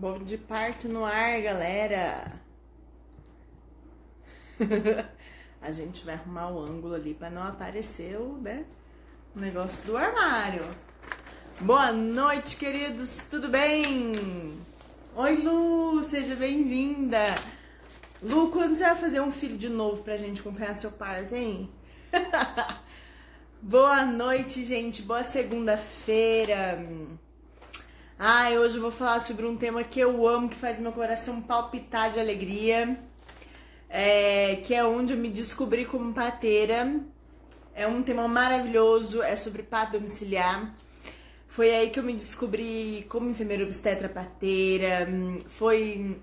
Bom de parto no ar, galera. A gente vai arrumar o ângulo ali para não aparecer o negócio do armário. Boa noite, queridos. Tudo bem? Oi, Lu. Seja bem-vinda. Lu, quando você vai fazer um filho de novo pra gente acompanhar seu parto, hein? Boa noite, gente. Boa segunda-feira. Ai, hoje eu vou falar sobre um tema que eu amo, que faz meu coração palpitar de alegria, que é onde eu me descobri como parteira. É um tema maravilhoso, é sobre parto domiciliar. Foi aí que eu me descobri como enfermeira obstetra parteira. Foi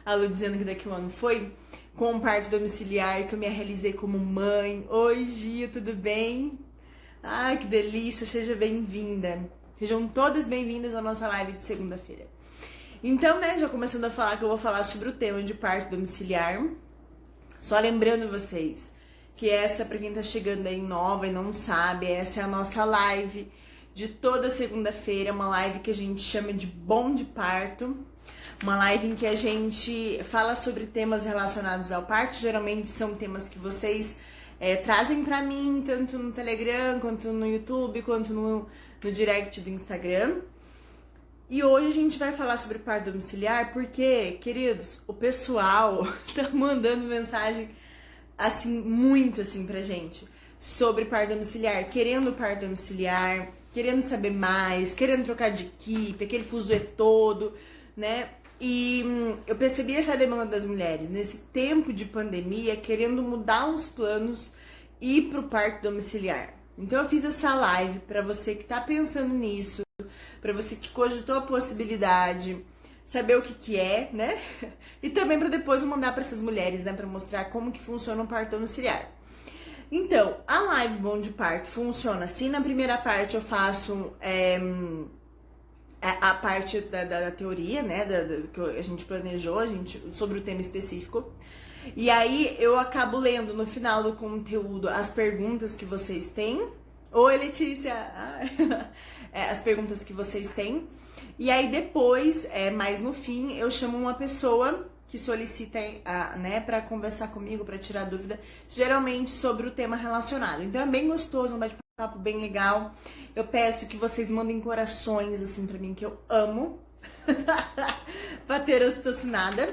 a Lu dizendo que daqui a um ano foi com parto domiciliar que eu me realizei como mãe. Oi, Gio, tudo bem? Ai, que delícia, seja bem-vinda. Sejam todas bem-vindas à nossa live de segunda-feira. Então, já começando a falar que eu vou falar sobre o tema de parto domiciliar. Só lembrando vocês que essa, pra quem tá chegando aí nova e não sabe, essa é a nossa live de toda segunda-feira, uma live que a gente chama de Bom de Parto. Uma live em que a gente fala sobre temas relacionados ao parto. Geralmente são temas que vocês trazem pra mim, tanto no Telegram, quanto no YouTube, quanto no direct do Instagram. E hoje a gente vai falar sobre parto domiciliar porque, queridos, o pessoal tá mandando mensagem assim, muito assim pra gente sobre parto domiciliar, querendo parto domiciliar, querendo saber mais, querendo trocar de equipe, aquele fuzuê todo, né? E eu percebi essa demanda das mulheres nesse tempo de pandemia, querendo mudar os planos e ir pro parto domiciliar. Então eu fiz essa live para você que tá pensando nisso, para você que cogitou a possibilidade, saber o que é, né? E também para depois eu mandar para essas mulheres, né, para mostrar como que funciona o parto domiciliar. Então, a live Bom de Parto funciona assim. Na primeira parte eu faço a parte da teoria, né, que a gente planejou, sobre o tema específico. E aí eu acabo lendo no final do conteúdo as perguntas que vocês têm. Oi, Letícia! As perguntas que vocês têm. E aí depois, mais no fim, eu chamo uma pessoa que solicita, né, para conversar comigo, para tirar dúvida, geralmente sobre o tema relacionado. Então é bem gostoso, um bate-papo bem legal. Eu peço que vocês mandem corações, assim, pra mim, que eu amo. Pra ter ocitocinada.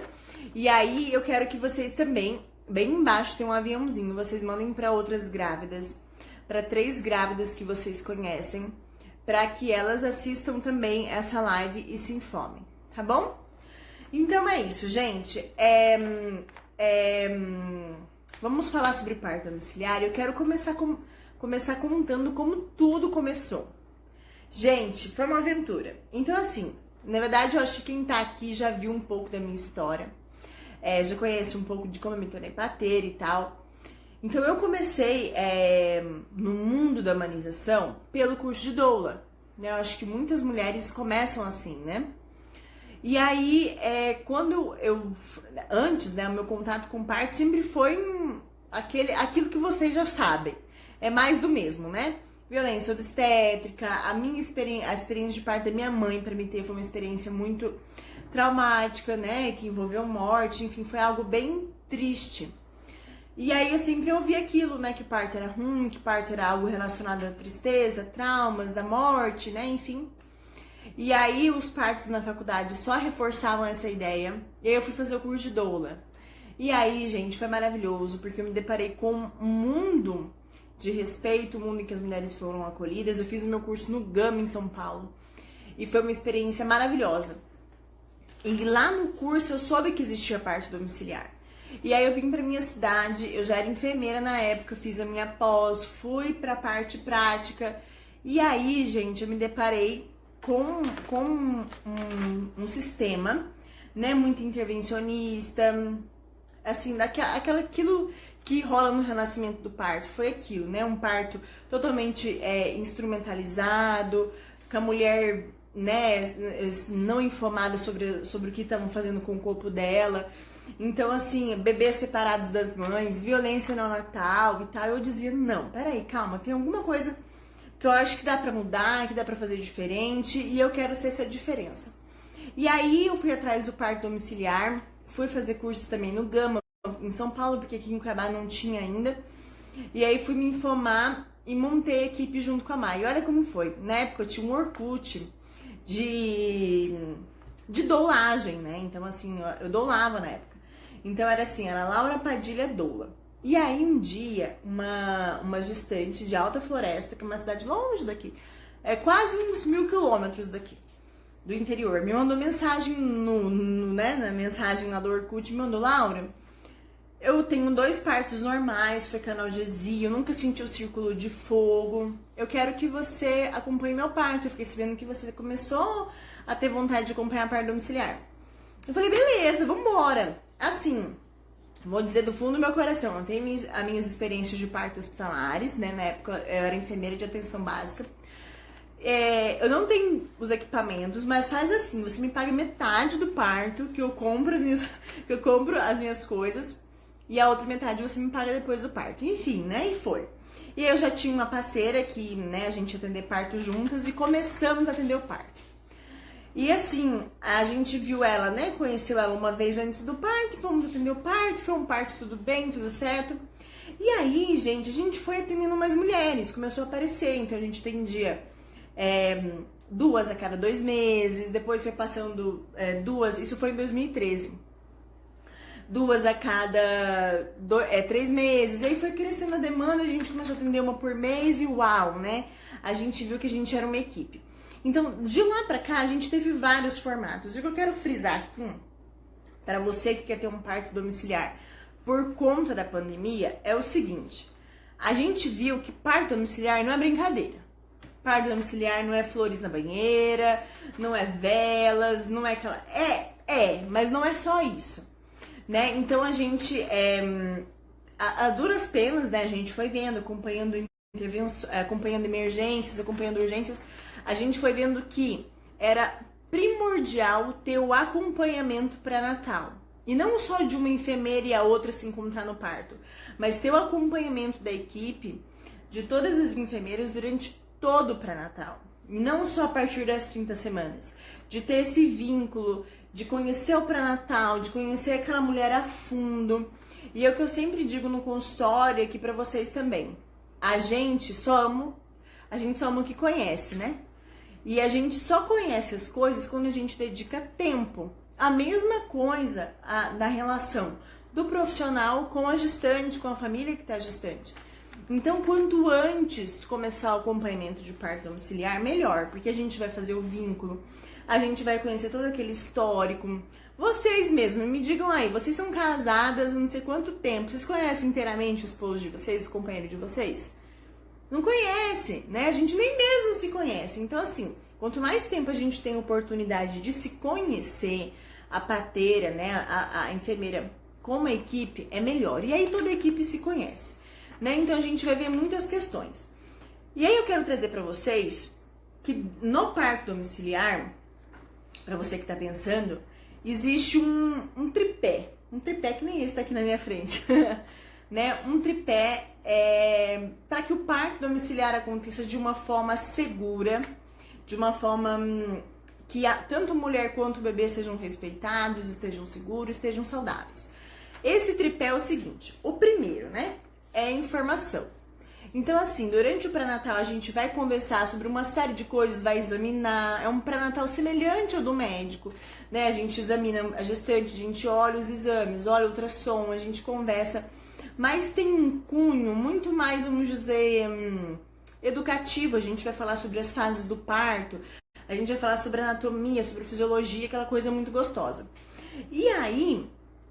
E aí eu quero que vocês também, bem embaixo tem um aviãozinho, vocês mandem para outras grávidas, para 3 grávidas que vocês conhecem, para que elas assistam também essa live e se informem, tá bom? Então é isso, gente. Vamos falar sobre parto domiciliar. Eu quero começar contando como tudo começou. Gente, foi uma aventura. Então, assim, na verdade, eu acho que quem tá aqui já viu um pouco da minha história. Já conhece um pouco de como eu me tornei parteira e tal. Então, eu comecei no mundo da humanização pelo curso de doula. Né? Eu acho que muitas mulheres começam assim, né? E aí, antes, né, o meu contato com parto sempre foi aquilo que vocês já sabem. É mais do mesmo, né? Violência obstétrica, a experiência de parto da minha mãe para mim ter foi uma experiência muito traumática, né, que envolveu morte, enfim, foi algo bem triste. E aí eu sempre ouvi aquilo, né, que parto era ruim, que parto era algo relacionado à tristeza, traumas, da morte, né, enfim. E aí os partos na faculdade só reforçavam essa ideia. E aí eu fui fazer o curso de doula. E aí, gente, foi maravilhoso, porque eu me deparei com um mundo de respeito, um mundo em que as mulheres foram acolhidas. Eu fiz o meu curso no Gama, em São Paulo. E foi uma experiência maravilhosa. E lá no curso eu soube que existia parto domiciliar. E aí eu vim pra minha cidade, eu já era enfermeira na época, fiz a minha pós, fui pra parte prática. E aí, gente, eu me deparei com um sistema, né, muito intervencionista, assim, aquilo que rola no renascimento do parto, foi aquilo, né, um parto totalmente instrumentalizado, com a mulher, né, não informada sobre o que estavam fazendo com o corpo dela. Então, assim, bebês separados das mães, violência neonatal e tal. Eu dizia, não, peraí, calma, tem alguma coisa que eu acho que dá pra mudar, que dá pra fazer diferente, e eu quero ser essa diferença. E aí eu fui atrás do parto domiciliar, fui fazer cursos também no Gama, em São Paulo, porque aqui em Cuiabá não tinha ainda. E aí fui me informar e montei a equipe junto com a Mai. E olha como foi. Na época eu tinha um Orkut de doulagem, né? Então assim, eu doulava na época. Então era assim, era Laura Padilha doula. E aí um dia, uma gestante de Alta Floresta, que é uma cidade longe daqui, é quase uns 1000 quilômetros daqui, do interior, me mandou mensagem na mensagem lá do Orkut, me mandou: Laura, eu tenho 2 partos normais, foi analgesia, eu nunca senti o círculo de fogo, eu quero que você acompanhe meu parto. Eu fiquei sabendo que você começou a ter vontade de acompanhar parto domiciliar. Eu falei, beleza, vambora. Assim, vou dizer do fundo do meu coração, eu tenho as minhas experiências de parto hospitalares, né? Na época eu era enfermeira de atenção básica. Eu não tenho os equipamentos, mas faz assim, você me paga metade do parto, que eu compro as minhas coisas, e a outra metade você me paga depois do parto. Enfim, né? E foi. E aí eu já tinha uma parceira que, né, a gente ia atender parto juntas e começamos a atender o parto. E assim, a gente viu ela, né, conheceu ela uma vez antes do parto, fomos atender o parto, foi um parto tudo bem, tudo certo. E aí, gente, a gente foi atendendo mais mulheres, começou a aparecer, então a gente atendia 2 a cada 2 meses, depois foi passando 2, isso foi em 2013. 2 a cada 3 meses, aí foi crescendo a demanda, a gente começou a atender uma por mês e uau, né? A gente viu que a gente era uma equipe. Então, de lá pra cá, a gente teve vários formatos. E o que eu quero frisar aqui, para você que quer ter um parto domiciliar por conta da pandemia, é o seguinte: a gente viu que parto domiciliar não é brincadeira. Parto domiciliar não é flores na banheira, não é velas, não é aquela... mas não é só isso, né? Então a gente, a duras penas, né, a gente foi vendo, acompanhando acompanhando emergências, acompanhando urgências, a gente foi vendo que era primordial ter o acompanhamento pré-natal. E não só de uma enfermeira e a outra se encontrar no parto, mas ter o acompanhamento da equipe, de todas as enfermeiras durante todo o pré-natal. E não só a partir das 30 semanas. De ter esse vínculo, de conhecer o pré-natal, de conhecer aquela mulher a fundo. E é o que eu sempre digo no consultório aqui pra vocês também. A gente só ama o que conhece, né? E a gente só conhece as coisas quando a gente dedica tempo. A mesma coisa na relação do profissional com a gestante, com a família que está gestante. Então, quanto antes começar o acompanhamento de parto domiciliar, melhor, porque a gente vai fazer o vínculo, a gente vai conhecer todo aquele histórico. Vocês mesmos, me digam aí, vocês são casadas há não sei quanto tempo, vocês conhecem inteiramente o esposo de vocês, o companheiro de vocês? Não conhece, né? A gente nem mesmo se conhece. Então, assim, quanto mais tempo a gente tem oportunidade de se conhecer, a parteira, né, a enfermeira como a equipe, é melhor. E aí toda a equipe se conhece, né? Então a gente vai ver muitas questões. E aí eu quero trazer para vocês que no parto domiciliar, para você que tá pensando, existe um tripé que nem esse tá aqui na minha frente, né? Um tripé para que o parto domiciliar aconteça de uma forma segura, de uma forma que tanto a mulher quanto o bebê sejam respeitados, estejam seguros, estejam saudáveis. Esse tripé é o seguinte: o primeiro, né, é a informação. Então, assim, durante o pré-natal a gente vai conversar sobre uma série de coisas, vai examinar, é um pré-natal semelhante ao do médico, né? A gente examina a gestante, a gente olha os exames, olha o ultrassom, a gente conversa, mas tem um cunho muito mais, vamos dizer, educativo. A gente vai falar sobre as fases do parto, a gente vai falar sobre anatomia, sobre fisiologia, aquela coisa muito gostosa. E aí,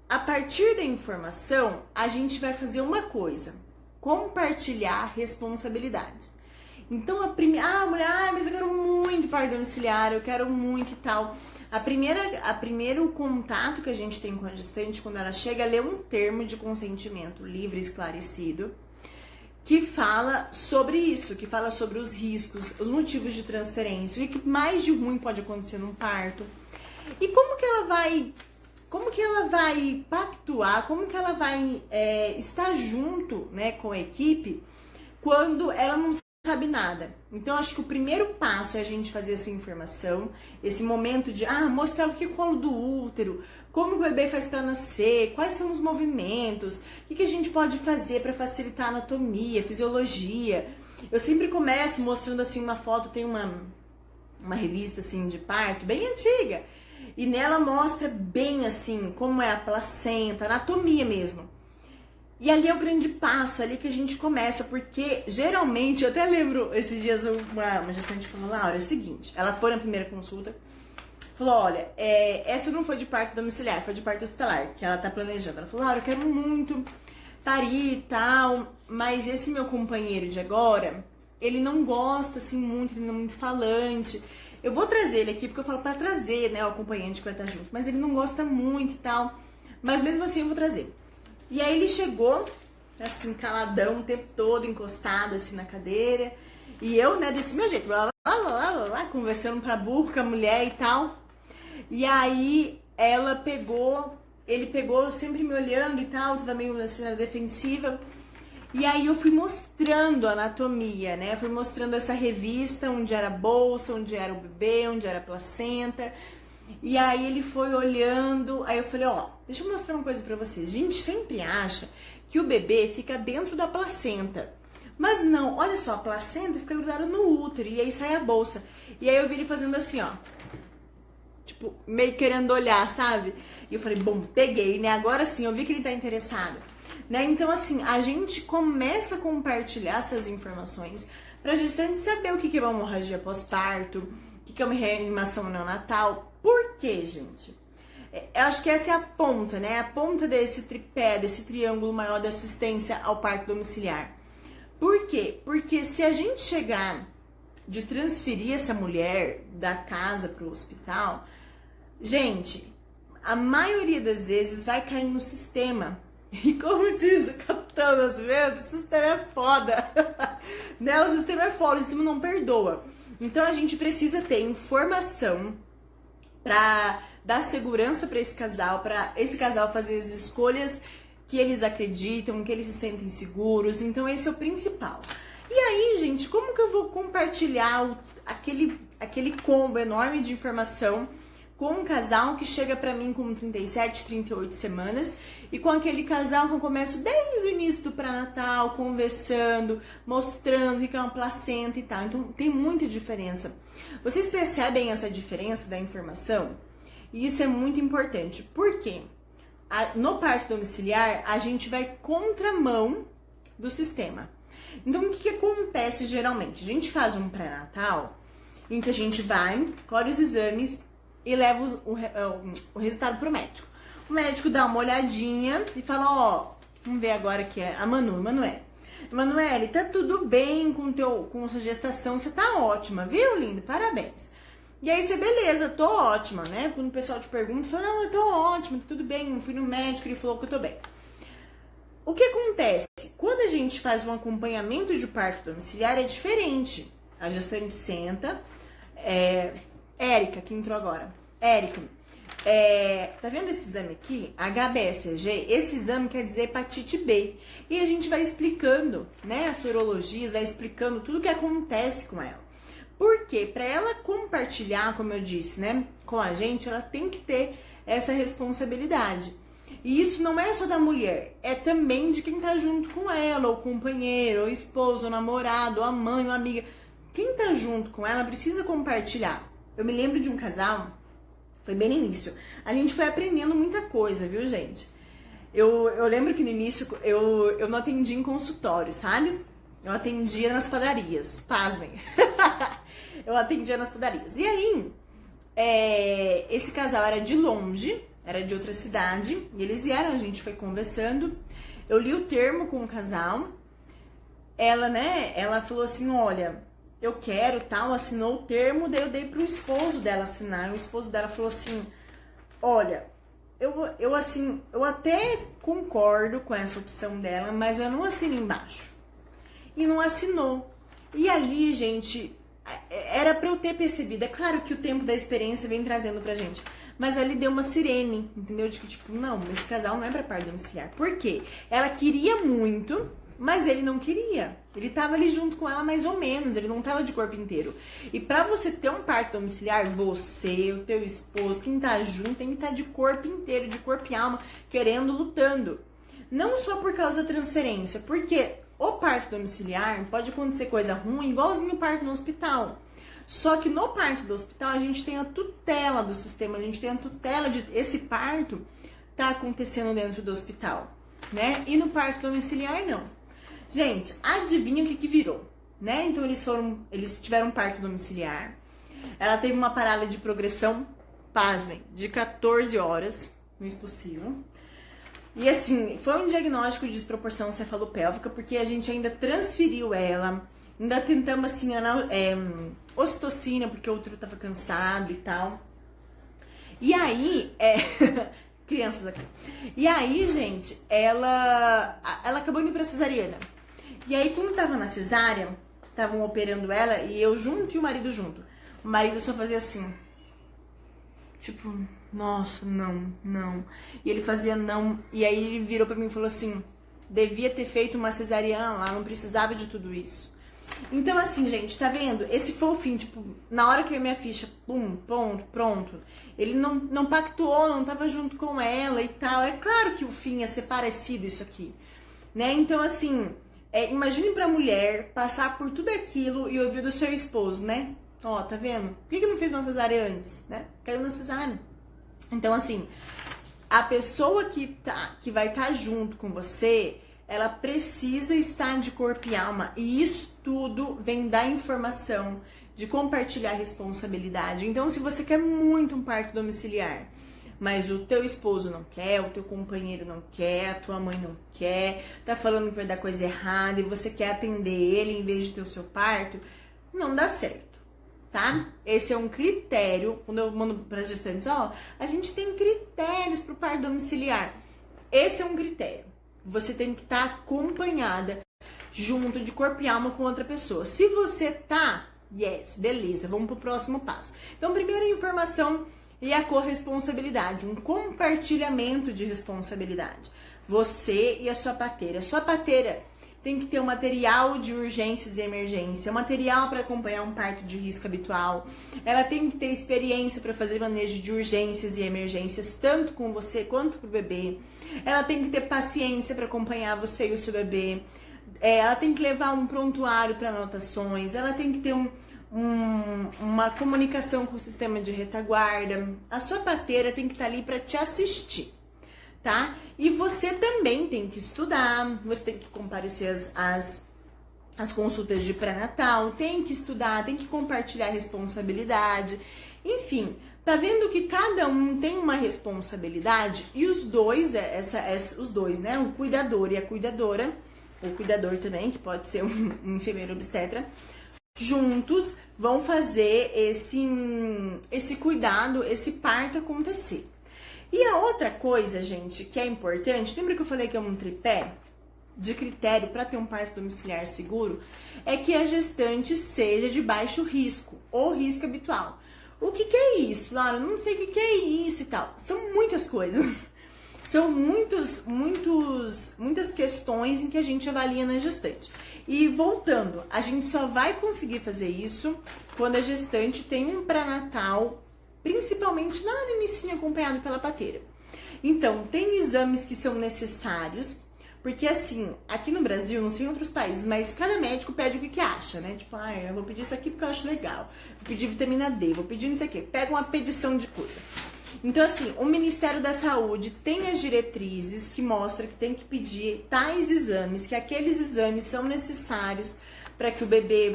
a partir da informação, a gente vai fazer uma coisa: compartilhar responsabilidade. Então, a mulher, mas eu quero muito parto domiciliar, eu quero muito e tal. Primeiro contato que a gente tem com a gestante, quando ela chega, é ler um termo de consentimento livre e esclarecido, que fala sobre isso, que fala sobre os riscos, os motivos de transferência, o que mais de ruim pode acontecer num parto. E como que ela vai pactuar, como que ela vai estar junto, né, com a equipe, quando ela não sabe nada. Então, acho que o primeiro passo é a gente fazer essa informação, esse momento de mostrar o que é o colo do útero, como o bebê faz para nascer, quais são os movimentos, o que a gente pode fazer para facilitar a anatomia, fisiologia. Eu sempre começo mostrando assim uma foto, tem uma revista assim de parto, bem antiga, e nela mostra bem assim como é a placenta, anatomia mesmo. E ali é o grande passo, ali que a gente começa, porque geralmente, eu até lembro esses dias uma gestante falou, Laura, é o seguinte, ela foi na primeira consulta, falou, olha, essa não foi de parto domiciliar, foi de parto hospitalar, que ela tá planejando. Ela falou, Laura, eu quero muito parir e tal, mas esse meu companheiro de agora, ele não gosta assim muito, ele não é muito falante. Eu vou trazer ele aqui, porque eu falo pra trazer, né, o acompanhante que vai estar junto, mas ele não gosta muito e tal, mas mesmo assim eu vou trazer. E aí ele chegou, assim, caladão o tempo todo, encostado, assim, na cadeira. E eu, né, desse meu jeito, lá, conversando pra burro com a mulher e tal. E aí ele pegou sempre me olhando e tal, tava meio assim na defensiva. E aí eu fui mostrando a anatomia, né? Fui mostrando essa revista, onde era a bolsa, onde era o bebê, onde era a placenta. E aí ele foi olhando, aí eu falei, deixa eu mostrar uma coisa pra vocês. A gente sempre acha que o bebê fica dentro da placenta. Mas não, olha só, a placenta fica grudada no útero e aí sai a bolsa. E aí eu vi ele fazendo assim, tipo, meio querendo olhar, sabe? E eu falei, bom, peguei, né? Agora sim, eu vi que ele tá interessado. Né? Então, assim, a gente começa a compartilhar essas informações pra gestante saber o que é uma hemorragia pós-parto, o que é uma reanimação neonatal. Por quê, gente? Eu acho que essa é a ponta, né? A ponta desse tripé, desse triângulo maior de assistência ao parto domiciliar. Por quê? Porque se a gente chegar de transferir essa mulher da casa para o hospital, gente, a maioria das vezes vai cair no sistema. E como diz o Capitão Nascimento, o sistema é foda. Né? O sistema é foda, o sistema não perdoa. Então a gente precisa ter informação para dar segurança para esse casal fazer as escolhas que eles acreditam, que eles se sentem seguros. Então esse é o principal. E aí, gente, como que eu vou compartilhar aquele combo enorme de informação com um casal que chega pra mim com 37, 38 semanas e com aquele casal que eu começo desde o início do pré-natal, conversando, mostrando o que é uma placenta e tal. Então tem muita diferença. Vocês percebem essa diferença da informação? E isso é muito importante. Por quê? No parto domiciliar, a gente vai contramão do sistema. Então, o que acontece geralmente? A gente faz um pré-natal em que a gente vai, colhe os exames e leva o resultado pro médico. O médico dá uma olhadinha e fala, vamos ver agora que é a Emanuele, tá tudo bem com sua gestação, você tá ótima, viu, lindo? Parabéns. E aí você, beleza, tô ótima, né? Quando o pessoal te pergunta, fala, não, eu tô ótima, tá tudo bem, fui no médico, ele falou que eu tô bem. O que acontece? Quando a gente faz um acompanhamento de parto domiciliar é diferente. A gestante senta, Érica, que entrou agora. Érica, tá vendo esse exame aqui? HBsG, esse exame quer dizer hepatite B. E a gente vai explicando, né, as sorologias, vai explicando tudo o que acontece com ela. Por quê? Para ela compartilhar, como eu disse, né, com a gente, ela tem que ter essa responsabilidade. E isso não é só da mulher, é também de quem tá junto com ela, ou companheiro, ou esposo, ou namorado, ou a mãe, ou a amiga. Quem tá junto com ela precisa compartilhar. Eu me lembro de um casal, foi bem no início, a gente foi aprendendo muita coisa, viu, gente? Eu lembro que no início eu não atendia em consultório, sabe? Eu atendia nas padarias, pasmem. Eu atendia nas padarias. E aí, esse casal era de longe, era de outra cidade, e eles vieram, a gente foi conversando. Eu li o termo com o casal. Ela falou assim, olha, eu quero, tal, assinou o termo, daí eu dei pro esposo dela assinar. E o esposo dela falou assim, olha, eu até concordo com essa opção dela, mas eu não assino embaixo. E não assinou. E ali, gente, era pra eu ter percebido. É claro que o tempo da experiência vem trazendo pra gente. Mas ali deu uma sirene, entendeu? De que, tipo, não, esse casal não é pra parto domiciliar. Por quê? Ela queria muito, mas ele não queria. Ele tava ali junto com ela mais ou menos, ele não tava de corpo inteiro. E pra você ter um parto domiciliar, você, o teu esposo, quem tá junto, tem que estar de corpo inteiro, de corpo e alma, querendo, lutando. Não só por causa da transferência, porque o parto domiciliar pode acontecer coisa ruim, igualzinho o parto no hospital. Só que no parto do hospital a gente tem a tutela do sistema, a gente tem a tutela de esse parto tá acontecendo dentro do hospital, né? E no parto domiciliar não. Gente, adivinha o que virou, né? Então eles tiveram um parto domiciliar. Ela teve uma parada de progressão, pasmem, de 14 horas, não é possível. E assim, foi um diagnóstico de desproporção cefalopélvica, porque a gente ainda transferiu ela, ainda tentamos assim, ocitocina, porque o útero tava cansado e tal. E aí, crianças aqui. E aí, gente, ela acabou indo pra cesariana. E aí, quando tava na cesárea, estavam operando ela, e eu junto e o marido junto. O marido só fazia assim, tipo, nossa, não. E ele fazia não. E aí ele virou pra mim e falou assim, devia ter feito uma cesariana lá, não precisava de tudo isso. Então assim, gente, tá vendo? Esse foi o fim, tipo, na hora que veio minha ficha, pum, ponto, pronto. Ele não pactuou, não tava junto com ela e tal. É claro que o fim ia ser parecido isso aqui, né? Então assim, imagine pra mulher passar por tudo aquilo e ouvir do seu esposo, né? Ó, tá vendo? Por que não fez uma cesárea antes, né? Caiu na cesárea. Então, assim, a pessoa que vai estar junto com você, ela precisa estar de corpo e alma. E isso tudo vem da informação, de compartilhar responsabilidade. Então, se você quer muito um parto domiciliar, mas o teu esposo não quer, o teu companheiro não quer, a tua mãe não quer, tá falando que vai dar coisa errada e você quer atender ele em vez de ter o seu parto, não dá certo. Tá? Esse é um critério, quando eu mando para as gestantes, ó, a gente tem critérios para o parto domiciliar. Esse é um critério. Você tem que estar acompanhada, junto de corpo e alma com outra pessoa. Se você tá, yes, beleza, vamos pro próximo passo. Então, primeira informação e a corresponsabilidade, um compartilhamento de responsabilidade. Você e a sua parteira. A sua parteira tem que ter um material de urgências e emergência, um material para acompanhar um parto de risco habitual. Ela tem que ter experiência para fazer manejo de urgências e emergências, tanto com você quanto com o bebê. Ela tem que ter paciência para acompanhar você e o seu bebê. Ela tem que levar um prontuário para anotações. Ela tem que ter uma comunicação com o sistema de retaguarda. A sua parteira tem que estar ali para te assistir, tá? E você também tem que estudar, você tem que comparecer às consultas de pré-natal, tem que estudar, tem que compartilhar responsabilidade, enfim, tá vendo que cada um tem uma responsabilidade e os dois, os dois, né, o cuidador e a cuidadora, ou cuidador também, que pode ser um enfermeiro obstetra, juntos vão fazer esse cuidado, esse parto acontecer. E a outra coisa, gente, que é importante, lembra que eu falei que é um tripé de critério para ter um parto domiciliar seguro? É que a gestante seja de baixo risco ou risco habitual. O que é isso, Laura? Não sei o que é isso e tal. São muitas coisas. São muitas questões em que a gente avalia na gestante. E voltando, a gente só vai conseguir fazer isso quando a gestante tem um pré-natal, principalmente lá no início, acompanhado pela parteira. Então, tem exames que são necessários, porque assim, aqui no Brasil, não sei em outros países, mas cada médico pede o que acha, né? Tipo, eu vou pedir isso aqui porque eu acho legal, vou pedir vitamina D, vou pedir não sei o quê. Pega uma pedição de coisa. Então, assim, o Ministério da Saúde tem as diretrizes que mostram que tem que pedir tais exames, que aqueles exames são necessários para que o bebê...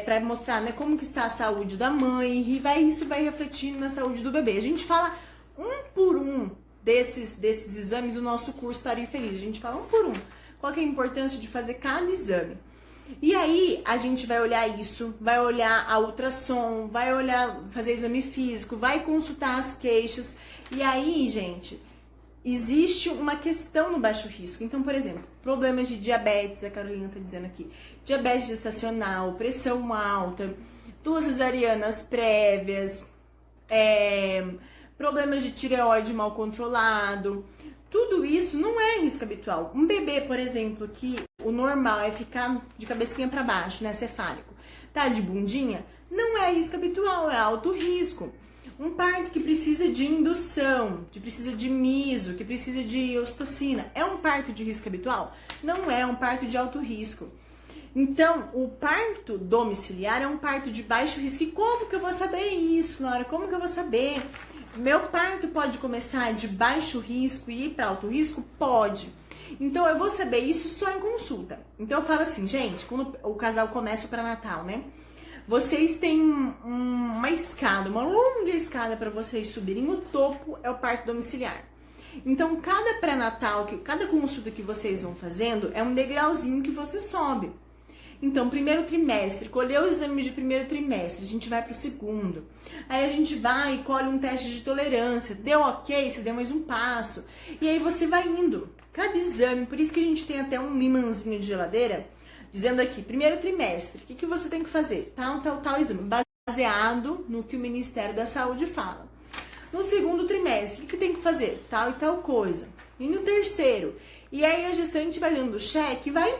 para mostrar, né, como que está a saúde da mãe e isso vai refletindo na saúde do bebê. A gente fala um por um desses exames do nosso curso Pare Feliz. A gente fala um por um. Qual que é a importância de fazer cada exame? E aí a gente vai olhar isso, vai olhar a ultrassom, vai olhar, fazer exame físico, vai consultar as queixas. E aí, gente, existe uma questão no baixo risco. Então, por exemplo, problemas de diabetes, a Carolina tá dizendo aqui, diabetes gestacional, pressão alta, 2 cesarianas prévias, problemas de tireoide mal controlado, tudo isso não é risco habitual. Um bebê, por exemplo, que o normal é ficar de cabecinha para baixo, né, cefálico, tá de bundinha, não é risco habitual, é alto risco. Um parto que precisa de indução, que precisa de miso, que precisa de ocitocina, é um parto de risco habitual? Não é um parto de alto risco. Então, o parto domiciliar é um parto de baixo risco. E como que eu vou saber isso, Laura? Como que eu vou saber? Meu parto pode começar de baixo risco e ir para alto risco? Pode. Então, eu vou saber isso só em consulta. Então, eu falo assim, gente, quando o casal começa o pré-natal, né? Vocês têm uma escada, uma longa escada para vocês subirem. O topo é o parto domiciliar. Então, cada pré-natal, cada consulta que vocês vão fazendo é um degrauzinho que você sobe. Então, primeiro trimestre, colheu o exame de primeiro trimestre, a gente vai para o segundo. Aí a gente vai e colhe um teste de tolerância. Deu ok, você deu mais um passo. E aí você vai indo. Cada exame, por isso que a gente tem até um imãzinho de geladeira, dizendo aqui, primeiro trimestre, o que você tem que fazer? Tal exame, baseado no que o Ministério da Saúde fala. No segundo trimestre, o que tem que fazer? Tal e tal coisa. E no terceiro? E aí a gestante vai dando cheque e vai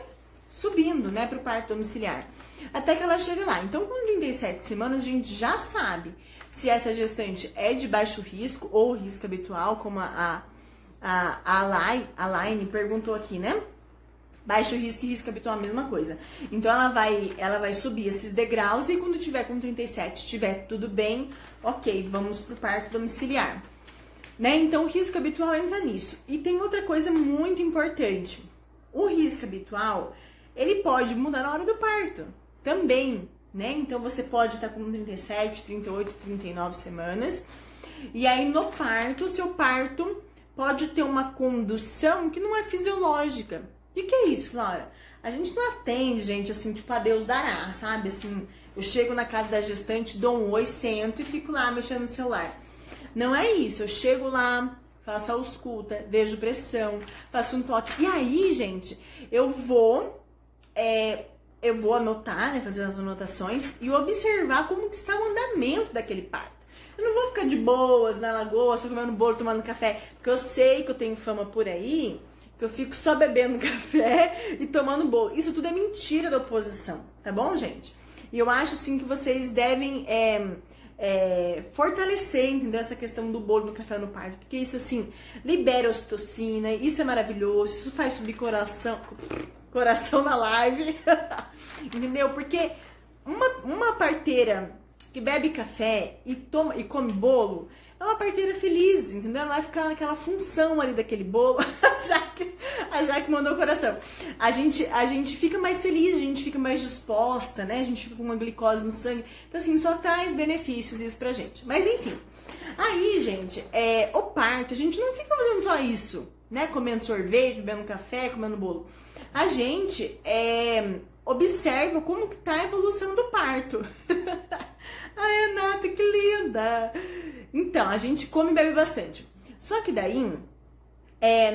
subindo, né, para o parto domiciliar, até que ela chega lá. Então, com 37 semanas, a gente já sabe se essa gestante é de baixo risco ou risco habitual, como a Laine perguntou aqui, né? Baixo risco e risco habitual, a mesma coisa. Então, ela vai subir esses degraus e quando tiver com 37, tiver tudo bem, ok, vamos pro parto domiciliar. Né? Então, o risco habitual entra nisso. E tem outra coisa muito importante. O risco habitual, ele pode mudar na hora do parto também, né? Então, você pode estar com 37, 38, 39 semanas. E aí, no parto, o seu parto pode ter uma condução que não é fisiológica. O que é isso, Laura? A gente não atende, gente, assim, tipo, a Deus dará, sabe? Assim, eu chego na casa da gestante, dou um oi, sento e fico lá mexendo no celular. Não é isso, eu chego lá, faço a ausculta, vejo pressão, faço um toque. E aí, gente, eu vou anotar, né, fazer as anotações e observar como que está o andamento daquele parto. Eu não vou ficar de boas na lagoa, só comendo bolo, tomando café, porque eu sei que eu tenho fama por aí, que eu fico só bebendo café e tomando bolo. Isso tudo é mentira da oposição, tá bom, gente? E eu acho, assim, que vocês devem fortalecer, entendeu? Essa questão do bolo, do café no parto, porque isso, assim, libera ocitocina, isso é maravilhoso, isso faz subir coração na live, entendeu? Porque uma parteira que bebe café e come bolo é uma parteira feliz, entendeu? Ela vai ficar naquela função ali daquele bolo. A Jaque mandou o coração. A gente fica mais feliz, a gente fica mais disposta, né? A gente fica com uma glicose no sangue. Então, assim, só traz benefícios isso pra gente. Mas, enfim. Aí, gente, o parto, a gente não fica fazendo só isso, né? Comendo sorvete, bebendo café, comendo bolo. A gente observa como que tá a evolução do parto. Ai, Renata, que linda! Então, a gente come e bebe bastante. Só que daí,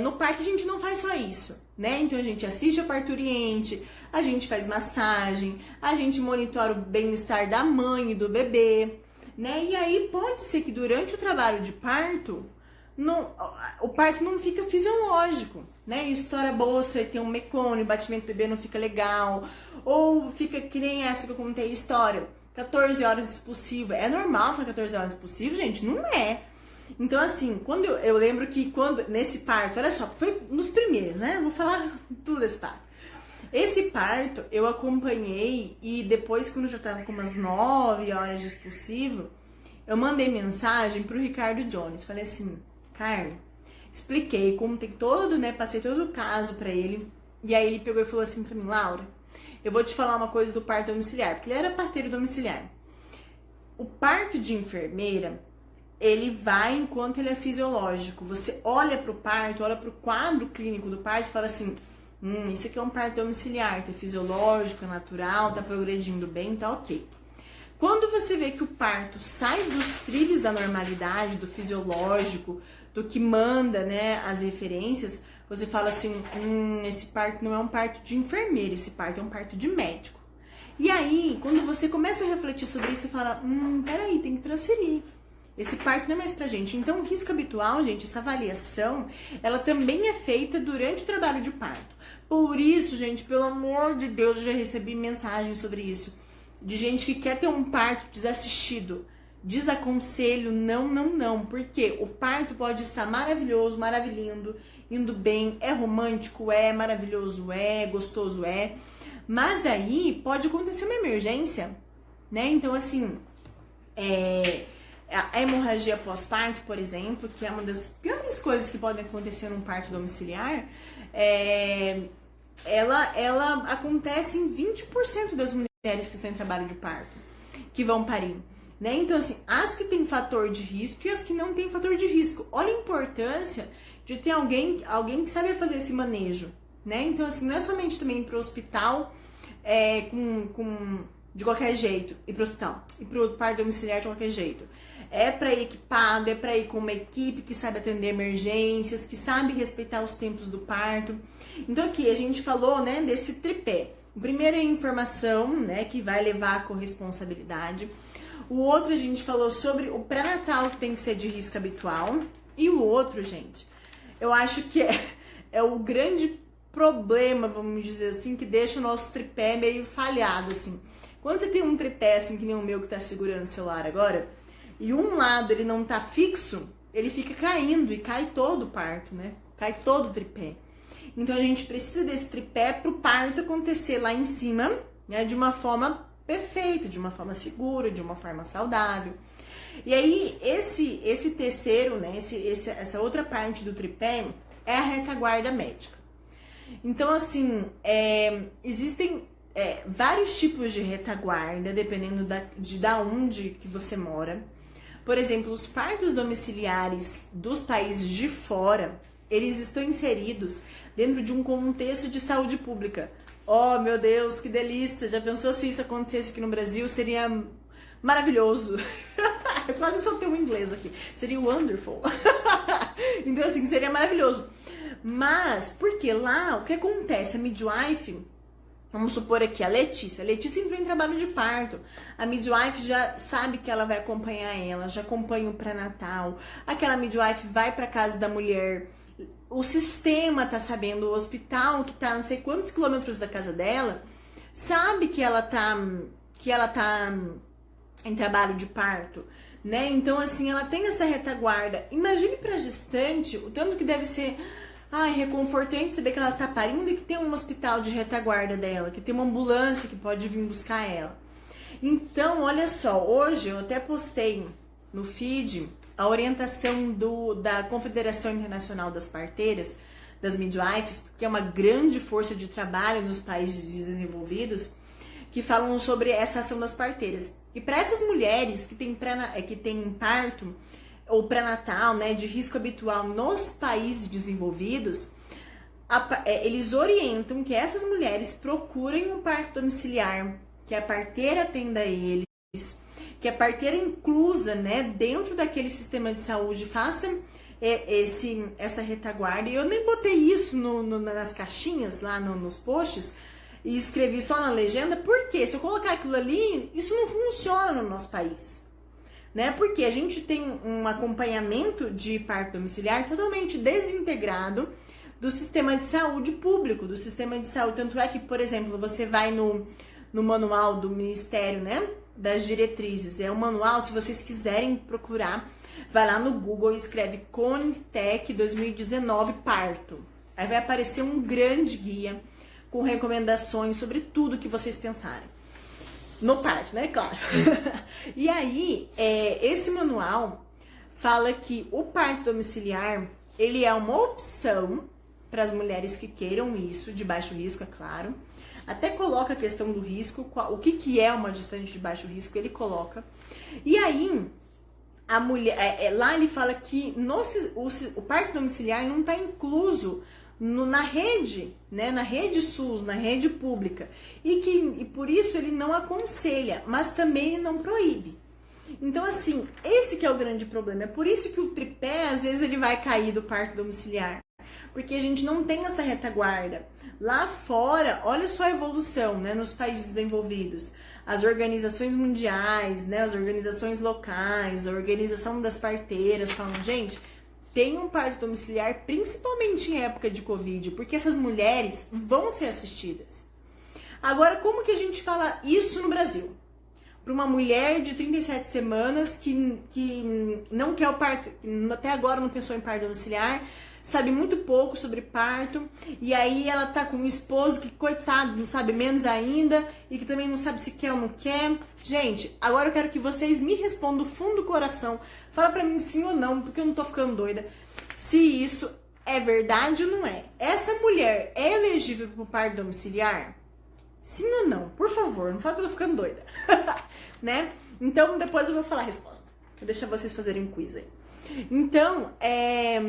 no parto a gente não faz só isso, né? Então a gente assiste a parturiente, a gente faz massagem, a gente monitora o bem-estar da mãe e do bebê, né? E aí pode ser que durante o trabalho de parto, o parto não fica fisiológico, né? Estoura a bolsa e tem um mecônio, o batimento do bebê não fica legal, ou fica que nem essa que eu contei a história. 14 horas expulsivo. É normal falar 14 horas expulsivo, gente? Não é. Então, assim, quando eu lembro que nesse parto, olha só, foi nos primeiros, né? Vou falar tudo desse parto. Esse parto eu acompanhei e depois, quando eu já tava com umas 9 horas de expulsivo, eu mandei mensagem pro Ricardo Jones. Falei assim, Ricardo, expliquei, contei todo, né? Passei todo o caso pra ele. E aí ele pegou e falou assim pra mim, Laura, eu vou te falar uma coisa do parto domiciliar, porque ele era parteiro domiciliar. O parto de enfermeira, ele vai enquanto ele é fisiológico. Você olha pro parto, olha pro quadro clínico do parto e fala assim, isso aqui é um parto domiciliar, tá fisiológico, é natural, tá progredindo bem, tá ok. Quando você vê que o parto sai dos trilhos da normalidade, do fisiológico, do que manda, né, as referências, você fala assim, esse parto não é um parto de enfermeira, esse parto é um parto de médico. E aí, quando você começa a refletir sobre isso, você fala, peraí, tem que transferir. Esse parto não é mais pra gente. Então, o risco habitual, gente, essa avaliação, ela também é feita durante o trabalho de parto. Por isso, gente, pelo amor de Deus, eu já recebi mensagens sobre isso. De gente que quer ter um parto desassistido. Desaconselho, não, não, não. Porque o parto pode estar maravilhoso, maravilhindo, indo bem, é romântico, é maravilhoso, é gostoso, é. Mas aí pode acontecer uma emergência, né? Então, assim, a hemorragia pós-parto, por exemplo, que é uma das piores coisas que podem acontecer num parto domiciliar, ela acontece em 20% das mulheres que estão em trabalho de parto, que vão parir. Né? Então, assim, as que têm fator de risco e as que não têm fator de risco. Olha a importância de ter alguém que sabe fazer esse manejo. Né? Então, assim, não é somente também ir para o hospital de qualquer jeito, ir para o hospital, ir para o parto domiciliar de qualquer jeito. É para ir equipado, é para ir com uma equipe que sabe atender emergências, que sabe respeitar os tempos do parto. Então aqui a gente falou, né, desse tripé. O primeiro é a informação, né, que vai levar à corresponsabilidade. O outro a gente falou sobre o pré-natal, que tem que ser de risco habitual. E o outro, gente, eu acho que é o grande problema, vamos dizer assim, que deixa o nosso tripé meio falhado, assim. Quando você tem um tripé, assim, que nem o meu que tá segurando o celular agora, e um lado ele não tá fixo, ele fica caindo e cai todo o parto, né? Cai todo o tripé. Então a gente precisa desse tripé pro parto acontecer lá em cima, né? De uma forma perfeita, de uma forma segura, de uma forma saudável. E aí esse terceiro, né? Essa outra parte do tripé é a retaguarda médica. Então assim, existem vários tipos de retaguarda, dependendo da onde que você mora. Por exemplo, os partos domiciliares dos países de fora, eles estão inseridos dentro de um contexto de saúde pública. Oh, meu Deus, que delícia! Já pensou se isso acontecesse aqui no Brasil? Seria maravilhoso. Eu quase soltei um inglês aqui. Seria wonderful. Então, assim, seria maravilhoso. Mas, porque lá, o que acontece? A midwife... Vamos supor aqui, a Letícia entrou em trabalho de parto. A midwife já sabe que ela vai acompanhar ela, já acompanha o pré-natal. Aquela midwife vai para casa da mulher. O sistema tá sabendo, o hospital que tá não sei quantos quilômetros da casa dela, sabe que ela tá em trabalho de parto, né? Então assim, ela tem essa retaguarda. Imagine para gestante o tanto que deve ser reconfortante saber que ela tá parindo e que tem um hospital de retaguarda dela, que tem uma ambulância que pode vir buscar ela. Então, olha só, hoje eu até postei no feed a orientação da Confederação Internacional das Parteiras, das Midwives, que é uma grande força de trabalho nos países desenvolvidos, que falam sobre essa ação das parteiras. E para essas mulheres que têm parto ou pré-natal, né, de risco habitual nos países desenvolvidos, eles orientam que essas mulheres procurem um parto domiciliar, que a parteira atenda eles, que a parteira inclusa, né, dentro daquele sistema de saúde, faça essa retaguarda. E eu nem botei isso nas caixinhas, lá nos posts, e escrevi só na legenda, porque se eu colocar aquilo ali, isso não funciona no nosso país. Né? Porque a gente tem um acompanhamento de parto domiciliar totalmente desintegrado do sistema de saúde público, do sistema de saúde. Tanto é que, por exemplo, você vai no manual do Ministério, né, das diretrizes. É um manual, se vocês quiserem procurar, vai lá no Google e escreve Conitec 2019 parto. Aí vai aparecer um grande guia com recomendações sobre tudo que vocês pensarem. No parto, né? Claro. E aí, esse manual fala que o parto domiciliar, ele é uma opção para as mulheres que queiram isso, de baixo risco, é claro. Até coloca a questão do risco, o que é uma gestante de baixo risco, ele coloca. E aí, a mulher, lá ele fala que o parto domiciliar não está incluso na rede, né, na rede SUS, na rede pública, e por isso ele não aconselha, mas também ele não proíbe. Então assim, esse que é o grande problema, é por isso que o tripé às vezes ele vai cair do parto domiciliar, porque a gente não tem essa retaguarda. Lá fora, olha só a evolução, né, nos países desenvolvidos. as organizações mundiais, né, as organizações locais, a organização das parteiras falam, gente, tem um parto domiciliar, principalmente em época de Covid, porque essas mulheres vão ser assistidas. Agora, como que a gente fala isso no Brasil? Para uma mulher de 37 semanas que não quer o parto, até agora não pensou em parto domiciliar, sabe muito pouco sobre parto, e aí ela tá com um esposo que, coitado, não sabe menos ainda, e que também não sabe se quer ou não quer. Gente, agora eu quero que vocês me respondam do fundo do coração, fala pra mim sim ou não, porque eu não tô ficando doida, se isso é verdade ou não é. Essa mulher é elegível pro parto domiciliar? Sim ou não? Por favor, não fala que eu tô ficando doida. Né? Então, depois eu vou falar a resposta. Vou deixar vocês fazerem um quiz aí. Então, é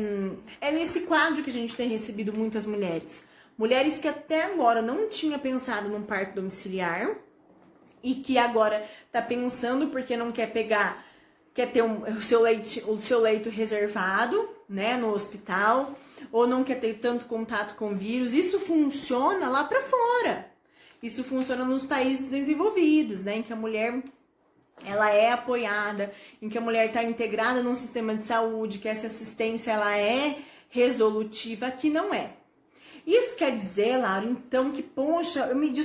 nesse quadro que a gente tem recebido muitas mulheres. Mulheres que até agora não tinham pensado num parto domiciliar e que agora tá pensando porque não quer pegar, quer ter o seu leito reservado, né, no hospital, ou não quer ter tanto contato com o vírus. Isso funciona lá pra fora. Isso funciona nos países desenvolvidos, né, em que a mulher ela é apoiada, em que a mulher está integrada num sistema de saúde, que essa assistência ela é resolutiva, aqui não é. Isso quer dizer, Laura, então que, poxa, eu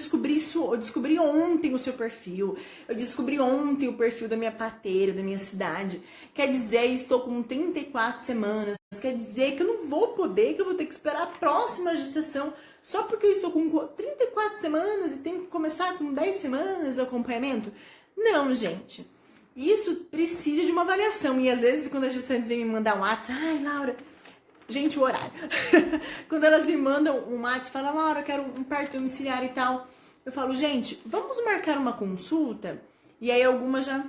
descobri ontem o seu perfil, eu descobri ontem o perfil da minha parteira, da minha cidade. Quer dizer, estou com 34 semanas, quer dizer que eu não vou poder, que eu vou ter que esperar a próxima gestação, só porque eu estou com 34 semanas e tenho que começar com 10 semanas de acompanhamento? Não, gente. Isso precisa de uma avaliação. E às vezes, quando as gestantes vêm me mandar um WhatsApp, ai, Laura, gente, o horário. Quando elas me mandam um WhatsApp e falam, Laura, eu quero um parto domiciliar e tal, eu falo, gente, vamos marcar uma consulta? E aí algumas já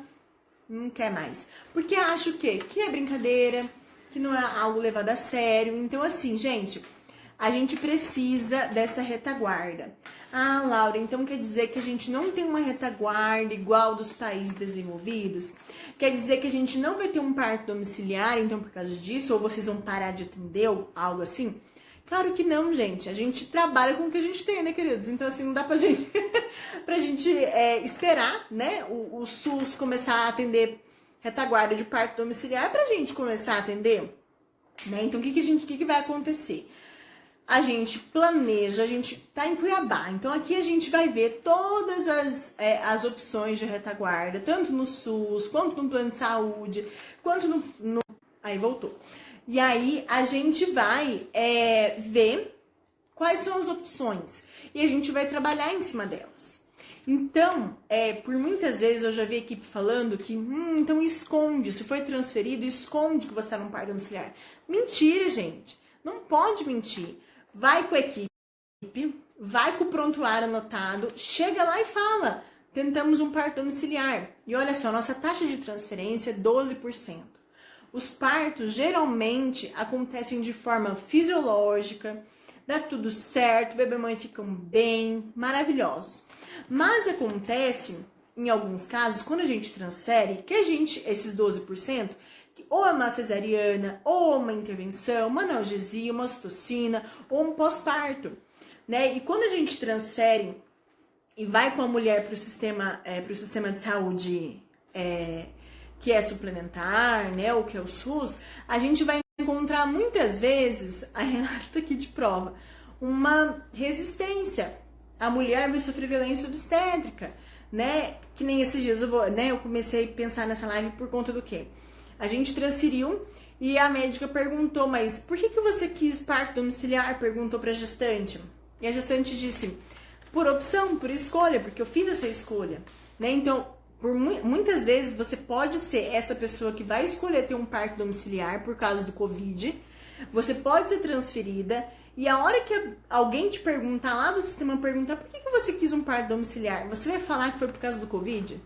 não quer mais. Porque acho que é brincadeira, que não é algo levado a sério. Então, assim, gente, a gente precisa dessa retaguarda. Ah, Laura, então quer dizer que a gente não tem uma retaguarda igual dos países desenvolvidos? Quer dizer que a gente não vai ter um parto domiciliar, então, por causa disso? Ou vocês vão parar de atender, ou algo assim? Claro que não, gente. A gente trabalha com o que a gente tem, né, queridos? Então, assim, não dá pra gente, esperar, né, o SUS começar a atender retaguarda de parto domiciliar pra gente começar a atender, né? Então, o que vai acontecer? A gente planeja, a gente tá em Cuiabá, então aqui a gente vai ver todas as opções de retaguarda, tanto no SUS, quanto no plano de saúde, quanto no... Aí voltou. E aí a gente vai ver quais são as opções e a gente vai trabalhar em cima delas. Então, por muitas vezes eu já vi a equipe falando que, então esconde, se foi transferido, esconde que você está num parto domiciliar. Mentira, gente, não pode mentir. Vai com a equipe, vai com o prontuário anotado, chega lá e fala, tentamos um parto domiciliar. E olha só, nossa taxa de transferência é 12%. Os partos geralmente acontecem de forma fisiológica, dá tudo certo, bebê e mãe ficam bem, maravilhosos. Mas acontece, em alguns casos, quando a gente transfere, que esses 12%, ou é uma cesariana, ou uma intervenção, uma analgesia, uma ocitocina, ou um pós-parto, né? E quando a gente transfere e vai com a mulher para o sistema de saúde que é suplementar, né, ou que é o SUS, a gente vai encontrar muitas vezes, a Renata tá aqui de prova, uma resistência. A mulher vai sofrer violência obstétrica, né? Que nem esses dias eu comecei a pensar nessa live por conta do quê? A gente transferiu e a médica perguntou, mas por que você quis parto domiciliar? Perguntou pra gestante. E a gestante disse, por opção, por escolha, porque eu fiz essa escolha, né? Então, muitas vezes você pode ser essa pessoa que vai escolher ter um parto domiciliar por causa do Covid, você pode ser transferida e a hora que alguém te perguntar lá do sistema, perguntar por que você quis um parto domiciliar, você vai falar que foi por causa do Covid?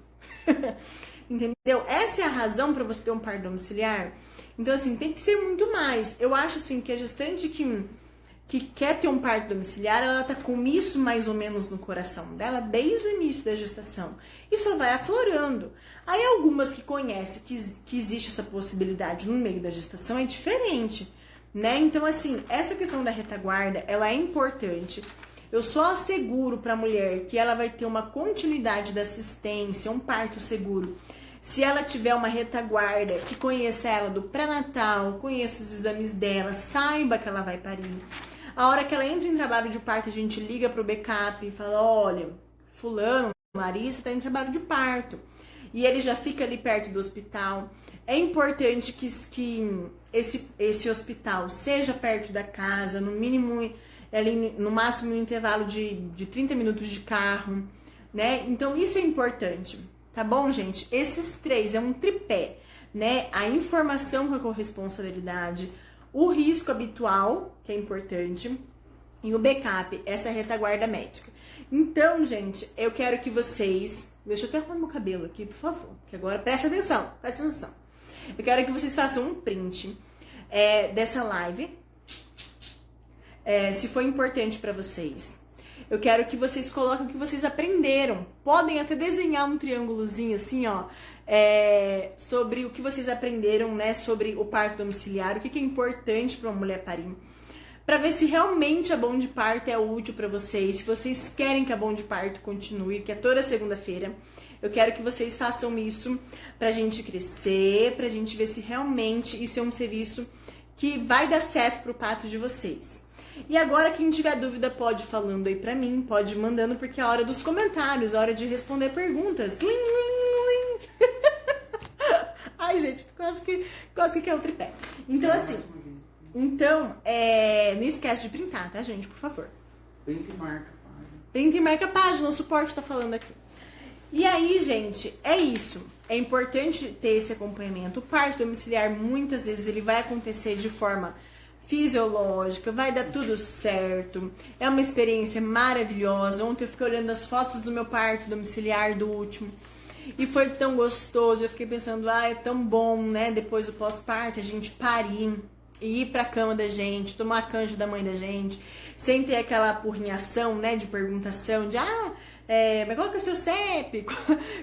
Entendeu? Essa é a razão para você ter um parto domiciliar. Então, assim, tem que ser muito mais. Eu acho, assim, que a gestante que quer ter um parto domiciliar, ela tá com isso mais ou menos no coração dela desde o início da gestação. E só vai aflorando. Aí, algumas que conhecem que existe essa possibilidade no meio da gestação é diferente, né? Então, assim, essa questão da retaguarda, ela é importante. Eu só asseguro para a mulher que ela vai ter uma continuidade da assistência, um parto seguro, se ela tiver uma retaguarda que conheça ela do pré-natal, conheça os exames dela, saiba que ela vai parir. A hora que ela entra em trabalho de parto, a gente liga pro backup e fala, olha, fulano, Larissa tá em trabalho de parto. E ele já fica ali perto do hospital. É importante que esse hospital seja perto da casa, no mínimo, ali, no máximo, um intervalo de 30 minutos de carro, né? Então, isso é importante, tá bom, gente? Esses três é um tripé, né? A informação com a corresponsabilidade, o risco habitual, que é importante, e o backup, essa retaguarda médica. Então, gente, eu quero que vocês... Deixa eu até arrumar meu cabelo aqui, por favor, que agora presta atenção. Eu quero que vocês façam um print dessa live, se for importante para vocês. Eu quero que vocês coloquem o que vocês aprenderam. Podem até desenhar um triângulozinho assim, ó, sobre o que vocês aprenderam, né, sobre o parto domiciliar, o que é importante para uma mulher parir, para ver se realmente a Bom de Parto é útil para vocês, se vocês querem que a Bom de Parto continue, que é toda segunda-feira. Eu quero que vocês façam isso pra gente crescer, pra gente ver se realmente isso é um serviço que vai dar certo pro parto de vocês. E agora, quem tiver dúvida pode ir falando aí pra mim, pode ir mandando, porque é a hora dos comentários, a hora de responder perguntas. Ai, gente, quase que é o tripé. Então, assim, não esquece de printar, tá, gente? Por favor. Printa e marca a página. Printa e marca a página, o suporte tá falando aqui. E aí, gente, é isso. É importante ter esse acompanhamento. O parto domiciliar, muitas vezes, ele vai acontecer de forma fisiológica, vai dar tudo certo. É uma experiência maravilhosa. Ontem eu fiquei olhando as fotos do meu parto domiciliar, do último, e foi tão gostoso. Eu fiquei pensando, é tão bom, né? Depois do pós-parto, a gente parir e ir pra cama da gente, tomar canja da mãe da gente, sem ter aquela apurrinhação, né, de perguntação, de mas qual que é o seu CEP?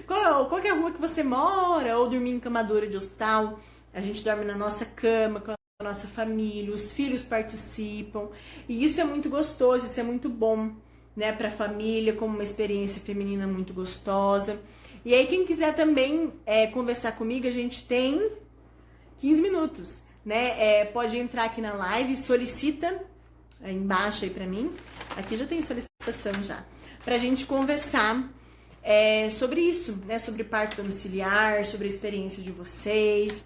Qual que é a rua que você mora? Ou dormir em cama dura de hospital. A gente dorme na nossa cama, com a nossa família, os filhos participam. E isso é muito gostoso, isso é muito bom, né, pra família, como uma experiência feminina muito gostosa. E aí, quem quiser também conversar comigo, a gente tem 15 minutos, né? Pode entrar aqui na live, solicita embaixo aí pra mim. Aqui já tem solicitação já. Pra gente conversar sobre isso, né? Sobre parto domiciliar, sobre a experiência de vocês.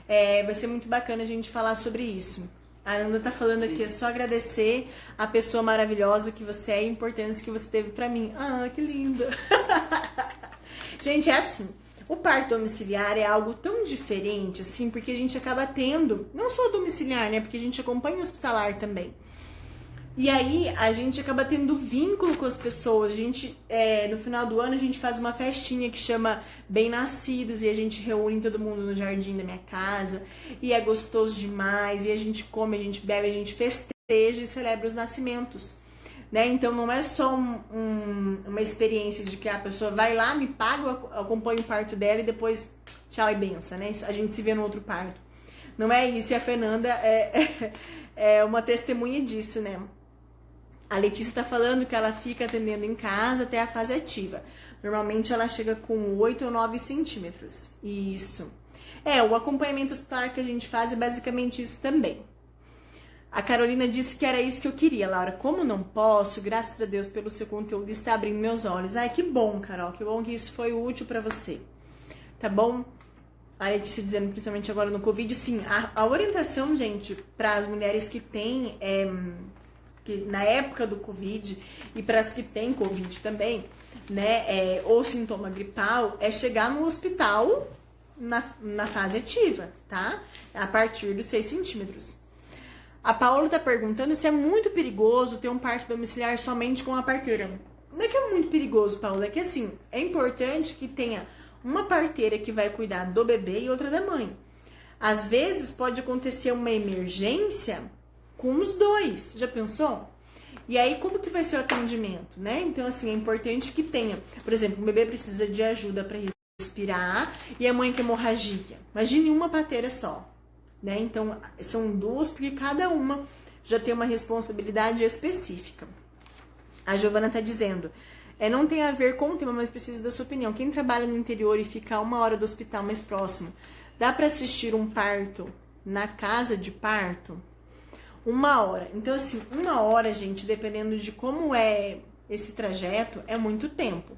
Vai ser muito bacana a gente falar sobre isso. A Ana tá falando aqui, é só agradecer a pessoa maravilhosa que você é e a importância que você teve pra mim. Ah, que linda! Gente, é assim, o parto domiciliar é algo tão diferente, assim, porque a gente acaba tendo, não só domiciliar, né? Porque a gente acompanha o hospitalar também. E aí, a gente acaba tendo vínculo com as pessoas. A gente, no final do ano, a gente faz uma festinha que chama Bem-Nascidos, e a gente reúne todo mundo no jardim da minha casa, e é gostoso demais, e a gente come, a gente bebe, a gente festeja e celebra os nascimentos, né? Então, não é só uma experiência de que a pessoa vai lá, me paga, acompanha o parto dela e depois tchau e benção, né? A gente se vê no outro parto. Não é isso, e a Fernanda é uma testemunha disso, né? A Letícia tá falando que ela fica atendendo em casa até a fase ativa. Normalmente ela chega com 8 ou 9 centímetros. Isso. O acompanhamento hospitalar que a gente faz é basicamente isso também. A Carolina disse que era isso que eu queria, Laura. Como não posso, graças a Deus pelo seu conteúdo, está abrindo meus olhos. Ai, que bom, Carol. Que bom que isso foi útil pra você. Tá bom? A Letícia dizendo, principalmente agora no Covid, sim. A orientação, gente, para as mulheres que têm... que na época do Covid, e para as que têm Covid também, né, ou sintoma gripal, é chegar no hospital na fase ativa, tá? A partir dos 6 centímetros. A Paola tá perguntando se é muito perigoso ter um parto domiciliar somente com a parteira. Não é que é muito perigoso, Paola, é que assim, é importante que tenha uma parteira que vai cuidar do bebê e outra da mãe. Às vezes pode acontecer uma emergência com os dois, já pensou? E aí, como que vai ser o atendimento, né? Então, assim, é importante que tenha, por exemplo, o bebê precisa de ajuda para respirar e a mãe com hemorragia. Imagine uma parteira só, né? Então, são duas, porque cada uma já tem uma responsabilidade específica. A Giovana tá dizendo, não tem a ver com o tema, mas preciso da sua opinião. Quem trabalha no interior e fica a 1 hora do hospital mais próximo, dá para assistir um parto na casa de parto? 1 hora. Então, assim, 1 hora, gente, dependendo de como é esse trajeto, é muito tempo.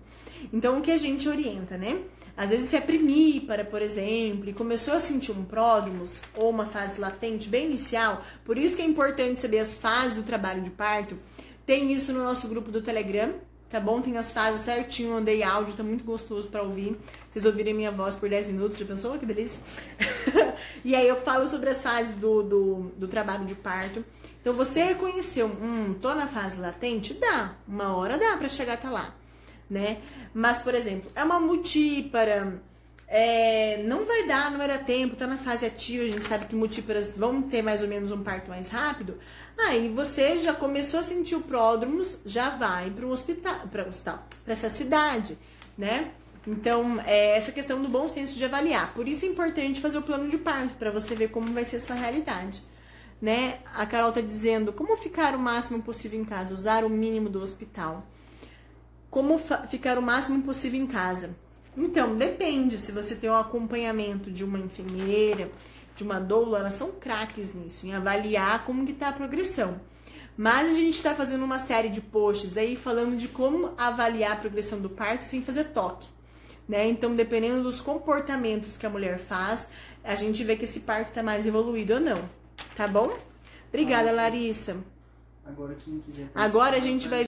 Então, o que a gente orienta, né? Às vezes, se é primípara, por exemplo, e começou a sentir um pródromos ou uma fase latente bem inicial, por isso que é importante saber as fases do trabalho de parto. Tem isso no nosso grupo do Telegram, tá bom? Tem as fases certinho, mandei áudio, tá muito gostoso pra ouvir. Vocês ouvirem minha voz por 10 minutos, já pensou? Que delícia! E aí eu falo sobre as fases do trabalho de parto. Então, você reconheceu, tô na fase latente? Dá, 1 hora dá pra chegar até lá, né? Mas, por exemplo, é uma multípara, não vai dar, não vai dar tempo, tá na fase ativa, a gente sabe que multíparas vão ter mais ou menos um parto mais rápido. Aí você já começou a sentir o pródromos, já vai para o hospital, para essa cidade, né? Então, essa questão do bom senso de avaliar. Por isso é importante fazer o plano de parto, para você ver como vai ser a sua realidade, né? A Carol tá dizendo, como ficar o máximo possível em casa? Usar o mínimo do hospital. Como ficar o máximo possível em casa? Então, depende. Se você tem um acompanhamento de uma enfermeira, de uma doula, elas são craques nisso, em avaliar como que tá a progressão. Mas a gente está fazendo uma série de posts aí falando de como avaliar a progressão do parto sem fazer toque, né? Então, dependendo dos comportamentos que a mulher faz, a gente vê que esse parto tá mais evoluído ou não, tá bom? Obrigada, Larissa. Agora quem quiser. Agora a gente vai